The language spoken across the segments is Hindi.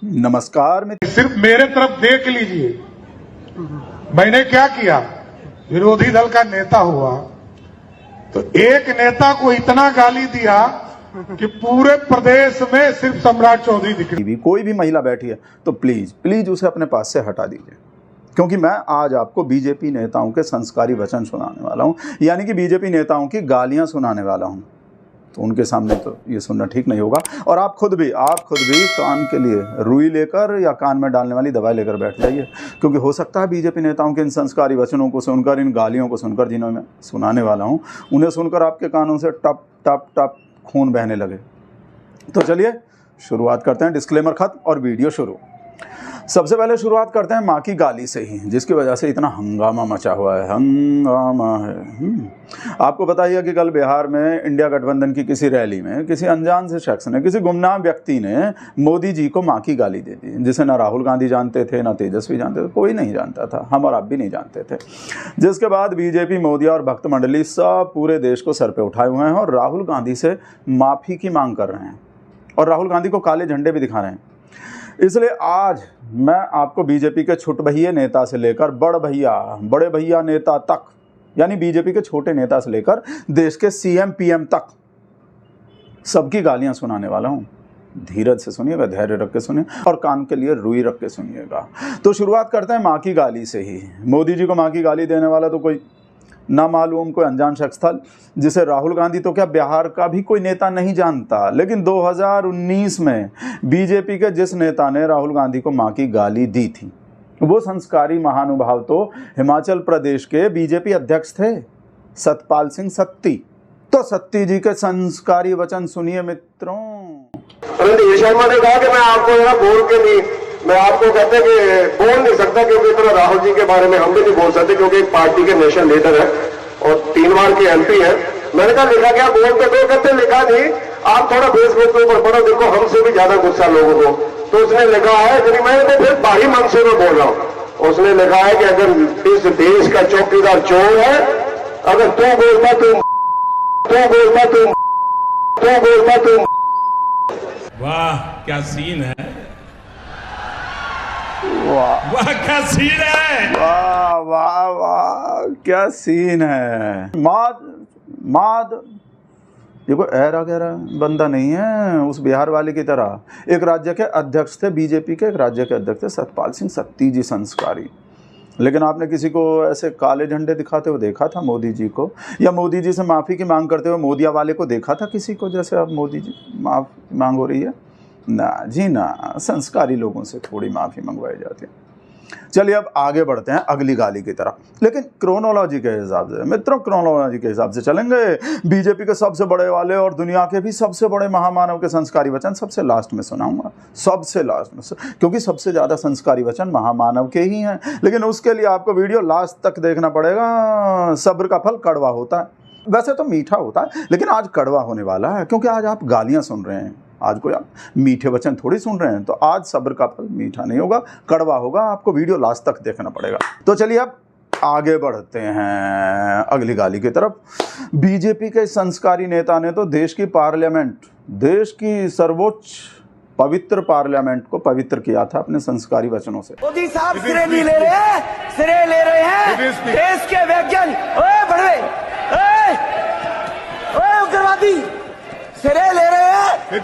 नमस्कार मित्र। सिर्फ मेरे तरफ देख लीजिए, मैंने क्या किया। विरोधी दल का नेता हुआ तो एक नेता को इतना गाली दिया कि पूरे प्रदेश में सिर्फ सम्राट चौधरी दिख रही। कोई भी महिला बैठी है तो प्लीज प्लीज उसे अपने पास से हटा दीजिए, क्योंकि मैं आज आपको बीजेपी नेताओं के संस्कारी वचन सुनाने वाला हूं, यानी कि बीजेपी नेताओं की गालियां सुनाने वाला हूं। तो उनके सामने तो ये सुनना ठीक नहीं होगा। और आप खुद भी कान के लिए रुई लेकर या कान में डालने वाली दवाई लेकर बैठ जाइए, क्योंकि हो सकता है बीजेपी नेताओं के इन संस्कारी वचनों को सुनकर, इन गालियों को सुनकर, जिन्हें मैं सुनाने वाला हूं, उन्हें सुनकर आपके कानों से टप टप टप खून बहने लगे। तो चलिए शुरुआत करते हैं। डिस्क्लेमर खत्म और वीडियो शुरू। सबसे पहले शुरुआत करते हैं माँ की गाली से ही, जिसकी वजह से इतना हंगामा मचा हुआ है। हंगामा है। आपको पता ही है कि कल बिहार में इंडिया गठबंधन की किसी रैली में किसी अनजान से शख्स ने, किसी गुमनाम व्यक्ति ने मोदी जी को माँ की गाली दे दी, जिसे ना राहुल गांधी जानते थे, ना तेजस्वी जानते थे, कोई नहीं जानता था, हम और आप भी नहीं जानते थे। जिसके बाद बीजेपी, मोदी और भक्त मंडली सब पूरे देश को सर पे उठाए हुए हैं और राहुल गांधी से माफ़ी की मांग कर रहे हैं और राहुल गांधी को काले झंडे भी दिखा रहे हैं। इसलिए आज मैं आपको बीजेपी के छुटभइये नेता से लेकर बड़े भैया नेता तक, यानी बीजेपी के छोटे नेता से लेकर देश के सीएम पीएम तक सबकी गालियां सुनाने वाला हूं। धीरज से सुनिएगा, धैर्य रख के सुनिए और कान के लिए रुई रख के सुनिएगा। तो शुरुआत करते हैं माँ की गाली से ही। मोदी जी को माँ की गाली देने वाला तो कोई ना मालूम, कोई अनजान शख्स था, जिसे राहुल गांधी तो क्या बिहार का भी कोई नेता नहीं जानता। लेकिन 2019 में बीजेपी के जिस नेता ने राहुल गांधी को मां की गाली दी थी, वो संस्कारी महानुभाव तो हिमाचल प्रदेश के बीजेपी अध्यक्ष थे, सतपाल सिंह सत्ती। तो सत्ती जी के संस्कारी वचन सुनिए मित्रों। रणधीर शर्मा ने कहा कि मैं आपको बोल के नहीं, मैं आपको कहते कि बोल नहीं सकता, क्योंकि इतना राहुल जी के बारे में हम भी नहीं बोल सकते, क्योंकि एक पार्टी के नेशनल लीडर है और 3 बार के एमपी है। मैंने कहा लिखा क्या, बोल पे दो, कहते लिखा नहीं, आप थोड़ा फेसबुक के ऊपर पढ़ो, देखो हमसे भी ज्यादा गुस्सा लोगों को। तो उसने लिखा है, यदि मैं तो फिर भारी मन से मैं बोल रहा हूँ, उसने लिखा है कि अगर इस देश का चौकीदार चोर है, अगर तू बोलता तुम। वाह क्या सीन है, वाह वाह क्या सीन है, वाह वाह वाह क्या सीन है। माद ये कोई ऐरा गहरा बंदा नहीं है उस बिहार वाले की तरह। एक राज्य के अध्यक्ष थे बीजेपी के, एक राज्य के अध्यक्ष थे सतपाल सिंह सत्ती जी, संस्कारी। लेकिन आपने किसी को ऐसे काले झंडे दिखाते हुए देखा था मोदी जी को, या मोदी जी से माफ़ी की मांग करते हुए मोदिया वाले को देखा था किसी को, जैसे अब मोदी जी माफ़ी मांग हो रही है? ना जी ना, संस्कारी लोगों से थोड़ी माफ़ी मंगवाई जाती है। चलिए अब आगे बढ़ते हैं अगली गाली की तरफ, लेकिन क्रोनोलॉजी के हिसाब से मित्रों, क्रोनोलॉजी के हिसाब से चलेंगे। बीजेपी के सबसे बड़े वाले और दुनिया के भी सबसे बड़े महामानव के संस्कारी वचन सबसे लास्ट में सुनाऊंगा, सबसे लास्ट में, क्योंकि सबसे ज़्यादा संस्कारी वचन महामानव के ही हैं। लेकिन उसके लिए आपको वीडियो लास्ट तक देखना पड़ेगा। सब्र का फल कड़वा होता है, वैसे तो मीठा होता है, लेकिन आज कड़वा होने वाला है, क्योंकि आज आप गालियाँ सुन रहे हैं। आज कोई आप मीठे वचन थोड़ी सुन रहे हैं, तो आज सब्र का फल मीठा नहीं होगा, कड़वा होगा। आपको वीडियो लास्ट तक देखना पड़ेगा। तो चलिए अब आगे बढ़ते हैं अगली गाली की तरफ। बीजेपी के संस्कारी नेता ने तो देश की पार्लियामेंट, देश की सर्वोच्च पवित्र पार्लियामेंट को पवित्र किया था अपने संस्कारी वचनों से। मोदी साहब सिरे नहीं ले रहे हैं, सिरे ले रहे हैं देश के वैज्ञानिक। ओए बड़वे, ओए उग्रवादी, सिरे ले रहे हैं। ए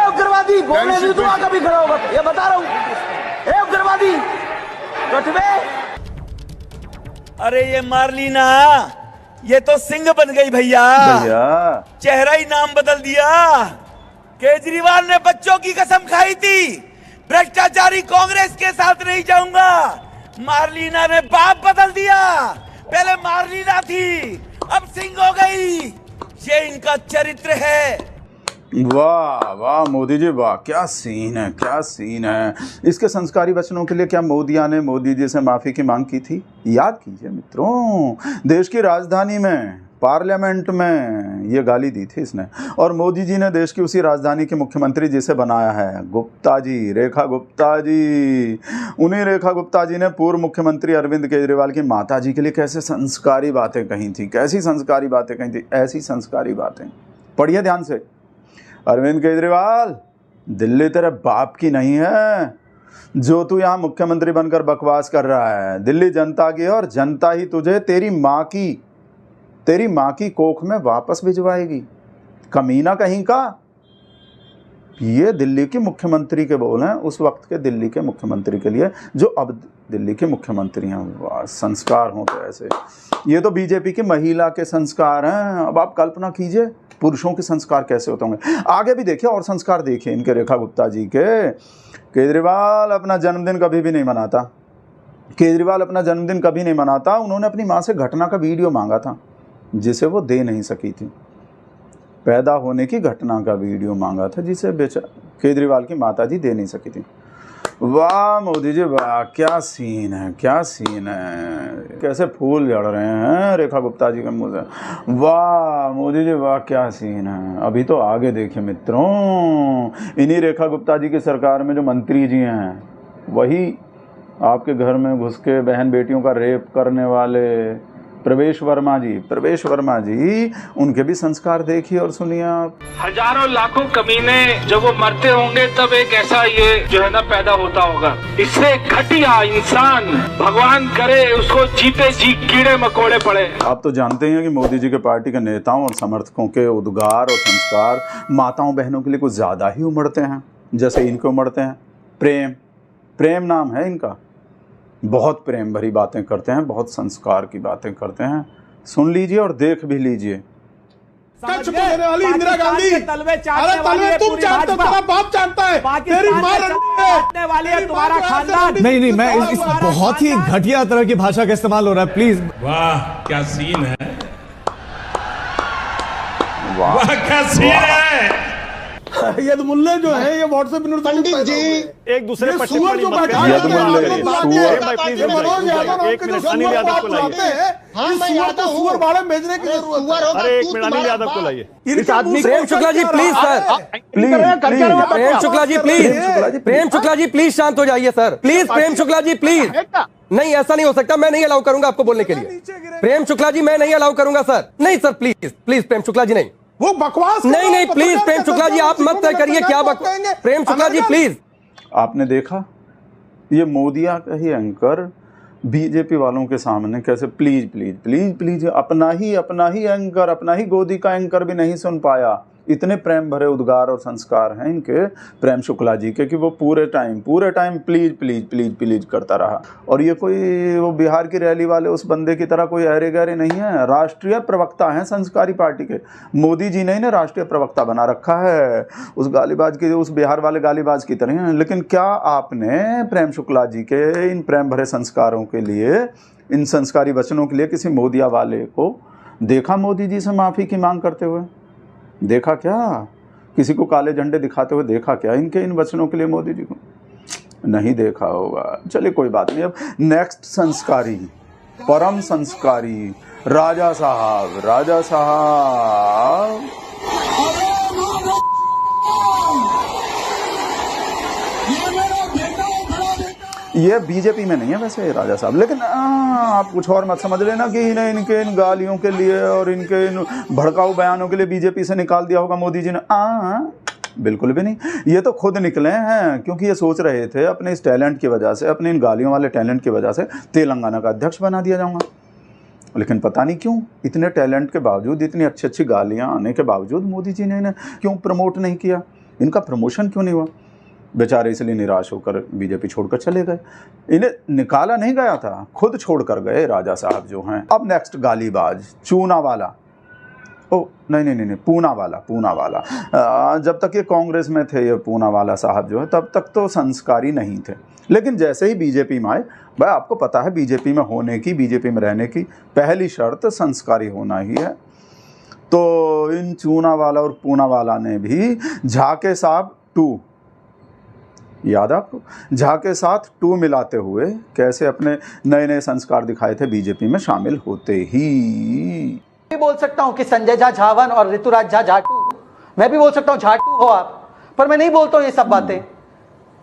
उग्रवादी, बोलने नहीं दूंगा कभी खड़ा होगा, ये बता रहा हूँ। ए उग्रवादी कटवे। अरे ये मार्लिना, ये तो सिंह बन गई भैया, चेहरा ही नाम बदल दिया। केजरीवाल ने बच्चों की कसम खाई थी, भ्रष्टाचारी कांग्रेस के साथ नहीं जाऊंगा। मार्लिना ने बाप बदल दिया, पहले मार्लिना थी अब सिंह हो गई। ये इनका चरित्र है। वाह वाह मोदी जी वाह, क्या सीन है, क्या सीन है। इसके संस्कारी वचनों के लिए क्या मोदिया ने मोदी जी से माफ़ी की मांग की थी? याद कीजिए मित्रों, देश की राजधानी में, पार्लियामेंट में ये गाली दी थी इसने। और मोदी जी ने देश की उसी राजधानी के मुख्यमंत्री जिसे बनाया है, गुप्ता जी, रेखा गुप्ता जी, उन्हीं रेखा गुप्ता जी ने पूर्व मुख्यमंत्री अरविंद केजरीवाल की माता जी के लिए कैसे संस्कारी बातें कही थी, कैसी संस्कारी बातें कही थी। ऐसी संस्कारी बातें पढ़िए ध्यान से। अरविंद केजरीवाल, दिल्ली तेरे बाप की नहीं है जो तू यहाँ मुख्यमंत्री बनकर बकवास कर रहा है। दिल्ली जनता की है और जनता ही तुझे तेरी माँ की कोख में वापस भिजवाएगी। कमीना कहीं का। ये दिल्ली के मुख्यमंत्री के बोल हैं, उस वक्त के दिल्ली के मुख्यमंत्री के लिए जो अब दिल्ली के मुख्यमंत्री हैं। वाह, संस्कार हो तो ऐसे। ये तो बीजेपी की महिला के संस्कार हैं। अब आप कल्पना कीजिए पुरुषों के संस्कार कैसे होते होंगे। आगे भी देखिए और संस्कार देखिए इनके, रेखा गुप्ता जी के। केजरीवाल अपना जन्मदिन कभी भी नहीं मनाता। केजरीवाल अपना जन्मदिन कभी नहीं मनाता। उन्होंने अपनी माँ से घटना का वीडियो मांगा था जिसे वो दे नहीं सकी थी। पैदा होने की घटना का वीडियो मांगा था जिसे केजरीवाल की माता जी दे नहीं सकी थी। वाह मोदी जी वाह, क्या सीन है, क्या सीन है। कैसे फूल झड़ रहे हैं रेखा गुप्ता जी के मुंह से। वाह मोदी जी वाह, क्या सीन है। अभी तो आगे देखिए मित्रों, इन्हीं रेखा गुप्ता जी की सरकार में जो मंत्री जी हैं वही आपके घर में घुस के बहन बेटियों का रेप करने वाले प्रवेश वर्मा जी, उनके भी संस्कार देखिए और सुनिए आप। हजारों लाखों कमीने जब वो मरते होंगे तब एक ऐसा ये जो है ना पैदा होता होगा। इससे घटिया इंसान भगवान करे उसको जीते जी कीड़े मकोड़े पड़े। आप तो जानते हैं कि मोदी जी के पार्टी के नेताओं और समर्थकों के उद्गार और संस्कार माताओं बहनों के लिए कुछ ज्यादा ही उमड़ते हैं, जैसे इनके उमड़ते हैं। प्रेम नाम है इनका। बहुत प्रेम भरी बातें करते हैं, बहुत संस्कार की बातें करते हैं। सुन लीजिए और देख भी लीजिए। वाली इंदिरा गांधी, अरे तलवे तुम जानते हो, तेरा बाप जानता है, तेरी मां रंडी है, तुम्हारा खानदान। नहीं मैं इस बहुत ही घटिया तरह की भाषा का इस्तेमाल हो रहा है, प्लीज। वाह क्या सीन है, वाह क्या सीन है। ये मुल्ले जो है ये व्हाट्सएप पंडित जी एक दूसरे पर सुअर जो बैठा है सुअर बाड़े भेजने की जरूरत है। एक मिनट अनिल यादव को लाइए। इस आदमी Prem Shukla ji please sir, Prem Shukla ji please, Prem Shukla ji please शांत हो जाइए sir, please Prem Shukla ji please. नहीं ऐसा नहीं हो सकता, मैं नहीं अलाउ करूंगा आपको बोलने के लिए। प्रेम शुक्ला जी मैं नहीं अलाउ करूंगा सर। नहीं sir please please Prem Shukla जी नहीं, वो बकवास नहीं प्लीज प्रेम शुक्ला जी आप मत तय करिए क्या बकवास। प्रेम शुक्ला जी प्लीज। आपने देखा ये मोदिया का ही एंकर बीजेपी वालों के सामने कैसे प्लीज अपना ही एंकर, अपना ही गोदी का एंकर भी नहीं सुन पाया। इतने प्रेम भरे उद्गार और संस्कार हैं इनके प्रेम शुक्ला जी के कि वो पूरे टाइम प्लीज करता रहा। और ये कोई वो बिहार की रैली वाले उस बंदे की तरह कोई अरे गहरे नहीं है, राष्ट्रीय प्रवक्ता हैं संस्कारी पार्टी के। मोदी जी ने इन्हें राष्ट्रीय प्रवक्ता बना रखा है उस गालीबाज की, उस बिहार वाले गालीबाज की तरह। लेकिन क्या आपने प्रेम शुक्ला जी के इन प्रेम भरे संस्कारों के लिए, इन संस्कारी वचनों के लिए किसी मोदिया वाले को देखा मोदी जी से माफ़ी की मांग करते हुए? देखा क्या? किसी को काले झंडे दिखाते हुए देखा क्या इनके इन वचनों के लिए मोदी जी को? नहीं देखा होगा। चलिए कोई बात नहीं। अब नेक्स्ट संस्कारी, परम संस्कारी राजा साहब ये बीजेपी में नहीं है वैसे राजा साहब, लेकिन आप कुछ और मत समझ लेना कि इन्हें इनके इन गालियों के लिए और इनके इन भड़काऊ बयानों के लिए बीजेपी से निकाल दिया होगा मोदी जी ने। बिल्कुल भी नहीं। ये तो खुद निकले हैं क्योंकि ये सोच रहे थे अपने इस टैलेंट की वजह से, अपने इन गालियों वाले टैलेंट की वजह से तेलंगाना का अध्यक्ष बना दिया जाऊंगा। लेकिन पता नहीं क्यों इतने टैलेंट के बावजूद, इतनी अच्छी अच्छी गालियाँ आने के बावजूद मोदी जी ने इन्हें क्यों प्रमोट नहीं किया, इनका प्रमोशन क्यों नहीं हुआ? बेचारे इसलिए निराश होकर बीजेपी छोड़कर चले गए। इन्हें निकाला नहीं गया था, खुद छोड़कर गए राजा साहब जो हैं। अब नेक्स्ट गालीबाज चूना वाला, ओ नहीं पूना वाला। जब तक ये कांग्रेस में थे ये पूना वाला साहब जो है, तब तक तो संस्कारी नहीं थे। लेकिन जैसे ही बीजेपी में आए, भाई आपको पता है बीजेपी में होने की, बीजेपी में रहने की पहली शर्त संस्कारी होना ही है। तो इन चूना वाला और पूना वाला ने भी झाके साहब 2, याद आपको, झा के साथ 2 मिलाते हुए कैसे अपने नए नए संस्कार दिखाए थे बीजेपी में शामिल होते ही। मैं भी बोल सकता हूं कि संजय झा झावन और ऋतुराज झा झाटू, मैं भी बोल सकता हूं झाटू हो आप, पर मैं नहीं बोलता हूं ये सब बातें,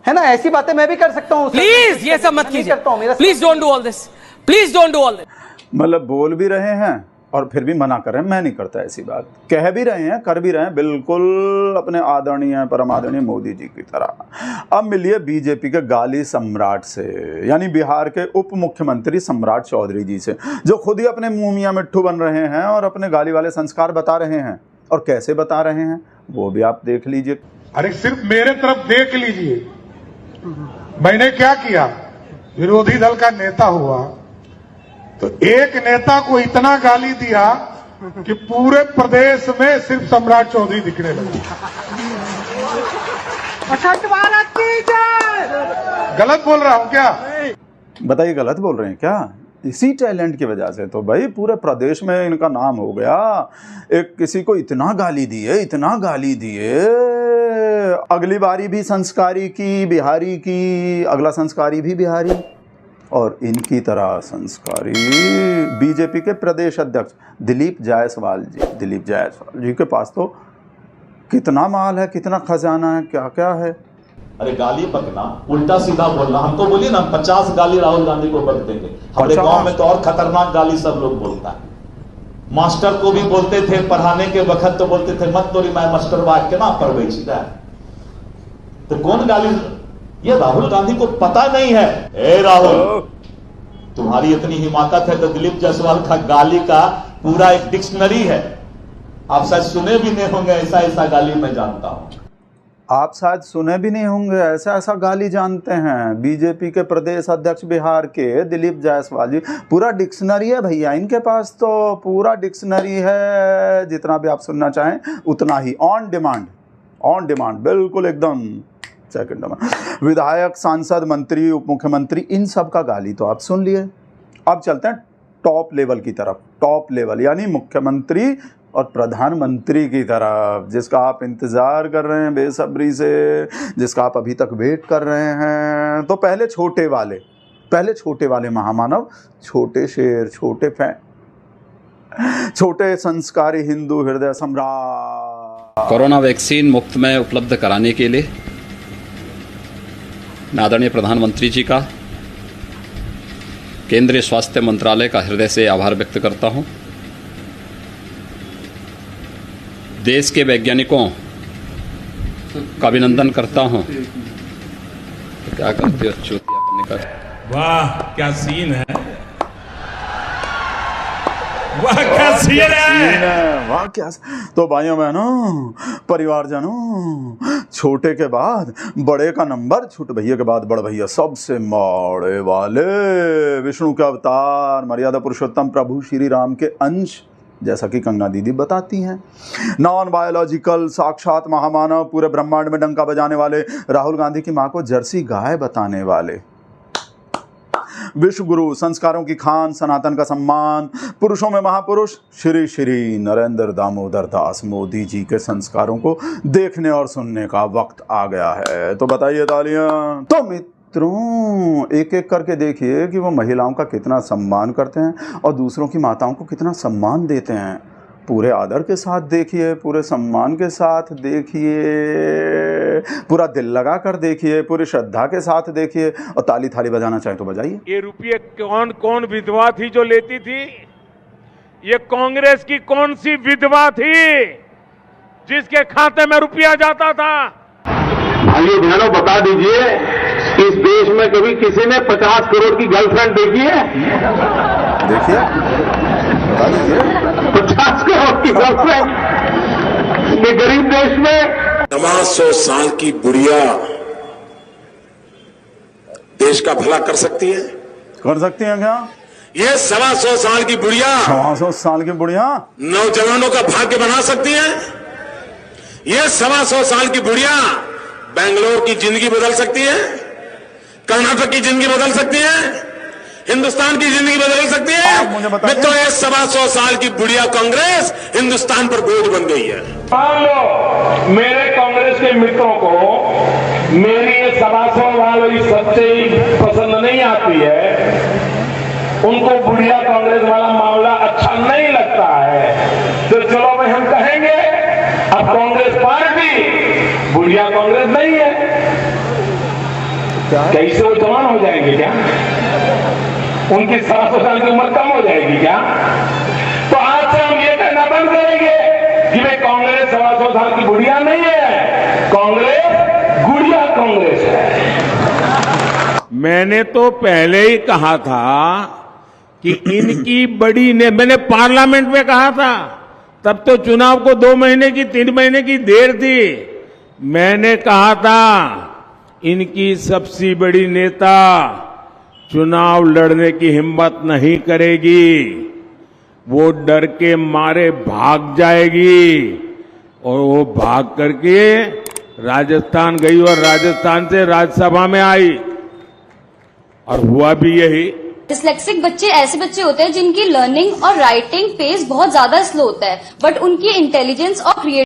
है ना। ऐसी बातें मैं भी कर सकता हूं। प्लीज ये सब मत कीजिए, please don't do all this, please don't do all this. मतलब बोल भी रहे हैं और फिर भी मना कर रहे हैं। मैं नहीं करता ऐसी बात, कह भी रहे हैं, कर भी रहे हैं, बिल्कुल अपने आदरणीय परम आदरणीय मोदी जी की तरह। अब मिलिए बीजेपी के गाली सम्राट से, यानी बिहार के उप मुख्यमंत्री सम्राट चौधरी जी से, जो खुद ही अपने मुंह मियां मिट्ठू बन रहे हैं और अपने गाली वाले संस्कार बता रहे हैं। और कैसे बता रहे हैं वो भी आप देख लीजिए। अरे सिर्फ मेरे तरफ देख लीजिए, मैंने क्या किया, विरोधी दल का नेता हुआ तो एक नेता को इतना गाली दिया कि पूरे प्रदेश में सिर्फ सम्राट चौधरी दिखने लगे। गलत बोल रहा हूं क्या? बताइए गलत बोल रहे हैं क्या? इसी टैलेंट की वजह से तो भाई पूरे प्रदेश में इनका नाम हो गया। एक किसी को इतना गाली दिए, इतना गाली दिए, अगली बारी भी संस्कारी की बिहारी की, अगला संस्कारी भी बिहारी, और इनकी तरह संस्कारी बीजेपी के प्रदेश अध्यक्ष दिलीप जायसवाल जी के पास तो कितना माल है, कितना खजाना है, क्या क्या है। अरे गाली बकना, उल्टा सीधा बोलना, हमको बोलिए ना 50 गाली राहुल गांधी को बक देंगे। हमारे गांव में तो और खतरनाक गाली सब लोग बोलता है। मास्टर को भी बोलते थे, पढ़ाने के वक्त तो बोलते थे मत तोरी मैं मास्टर बात के ना पढ़वे छिदा। तो कौन गाली? ये राहुल गांधी को पता नहीं है। ए राहुल, तुम्हारी इतनी हिमाकत है तो दिलीप जायसवाल का गाली का पूरा एक डिक्शनरी है, आप शायद सुने भी नहीं होंगे। ऐसा ऐसा गाली मैं जानता हूं। आप शायद सुने भी नहीं होंगे, ऐसा ऐसा गाली जानते हैं। बीजेपी के प्रदेश अध्यक्ष बिहार के दिलीप जायसवाल जी, पूरा डिक्शनरी है भैया इनके पास, तो पूरा डिक्शनरी है, जितना भी आप सुनना चाहें उतना ही, ऑन डिमांड बिल्कुल एकदम सेकंड में। विधायक, सांसद, मंत्री, उप मुख्यमंत्री, इन सब का गाली तो आप सुन लिए। अब चलते हैं टॉप लेवल की तरफ। टॉप लेवल यानी मुख्यमंत्री और प्रधानमंत्री की तरफ, जिसका आप इंतजार कर रहे हैं बेसब्री से, जिसका आप अभी तक वेट कर रहे हैं। तो पहले छोटे वाले महामानव, छोटे शेर, छोटे फैन, छोटे संस्कारी हिंदू हृदय सम्राट। कोरोना वैक्सीन मुफ्त में उपलब्ध कराने के लिए आदरणीय प्रधानमंत्री जी का, केंद्रीय स्वास्थ्य मंत्रालय का हृदय से आभार व्यक्त करता हूं। देश के वैज्ञानिकों का अभिनंदन करता हूं। तो क्या करते हो चूतिया करने का? वाह क्या सीन है, वाह क्या सीन है, वाह क्या। तो भाइयों बहनों, परिवारजनों, छोटे के बाद बड़े का नंबर, छोटे भैया के बाद बड़ भैया, सबसे बड़े वाले विष्णु के अवतार, मर्यादा पुरुषोत्तम प्रभु श्री राम के अंश, जैसा कि कंगना दीदी बताती हैं। नॉन बायोलॉजिकल साक्षात महामानव, पूरे ब्रह्मांड में डंका बजाने वाले, राहुल गांधी की मां को जर्सी गाय बताने वाले, विश्व गुरु, संस्कारों की खान, सनातन का सम्मान, पुरुषों में महापुरुष, श्री श्री नरेंद्र दामोदर दास मोदी जी के संस्कारों को देखने और सुनने का वक्त आ गया है। तो बताइए तालियां। तो मित्रों, एक एक करके देखिए कि वो महिलाओं का कितना सम्मान करते हैं और दूसरों की माताओं को कितना सम्मान देते हैं। पूरे आदर के साथ देखिए, पूरे सम्मान के साथ देखिए, पूरा दिल लगा कर देखिए, पूरी श्रद्धा के साथ देखिए, और ताली थाली बजाना चाहे तो बजाइए। ये रुपये कौन कौन विधवा थी जो लेती थी? ये कांग्रेस की कौन सी विधवा थी जिसके खाते में रुपया जाता था? भाइयों बहनों, बता दीजिए, इस देश में कभी किसी ने 50 करोड़ की गर्लफ्रेंड देखी है? देखिए, बता दीजिए। 50 करोड़ की गर्लफ्रेंड ये गरीब देश में। 100 साल की बुढ़िया देश का भला कर सकती है? कर सकती है क्या? ये 125 साल की बुढ़िया 125 साल की बुढ़िया नौजवानों का भाग्य बना सकती है? ये 125 साल की बुढ़िया बेंगलोर की जिंदगी बदल सकती है, कर्नाटक की जिंदगी बदल सकती है, हिंदुस्तान की जिंदगी बदल सकती है। मित्रों, ये 125 साल की बुढ़िया कांग्रेस हिंदुस्तान पर बोझ बन गई है। मान लो मेरे कांग्रेस के मित्रों को मेरी ये 125 वाली सच्चाई पसंद नहीं आती है, उनको बुढ़िया कांग्रेस वाला मामला अच्छा नहीं लगता है, तो चलो भाई हम कहेंगे अब कांग्रेस पार्टी बुढ़िया कांग्रेस नहीं है। कैसे वो जवान हो जाएंगे क्या? उनकी 700 साल की उम्र कम हो जाएगी क्या? तो आज कि वे कांग्रेस 125 साल की बुढ़िया नहीं है, कांग्रेस गुड़िया कांग्रेस है। मैंने तो पहले ही कहा था कि इनकी बड़ी ने मैंने पार्लियामेंट में कहा था, तब तो चुनाव को 2 महीने की 3 महीने की देर थी। मैंने कहा था इनकी सबसे बड़ी नेता चुनाव लड़ने की हिम्मत नहीं करेगी, वो डर के मारे भाग जाएगी। और वो भाग करके राजस्थान गई और राजस्थान से राज्यसभा में आई और हुआ भी यही। डिस्लेक्सिक बच्चे ऐसे बच्चे होते हैं जिनकी लर्निंग और राइटिंग पेस बहुत ज्यादा स्लो होता है, बट उनकी इंटेलिजेंस और क्रिएटिविटी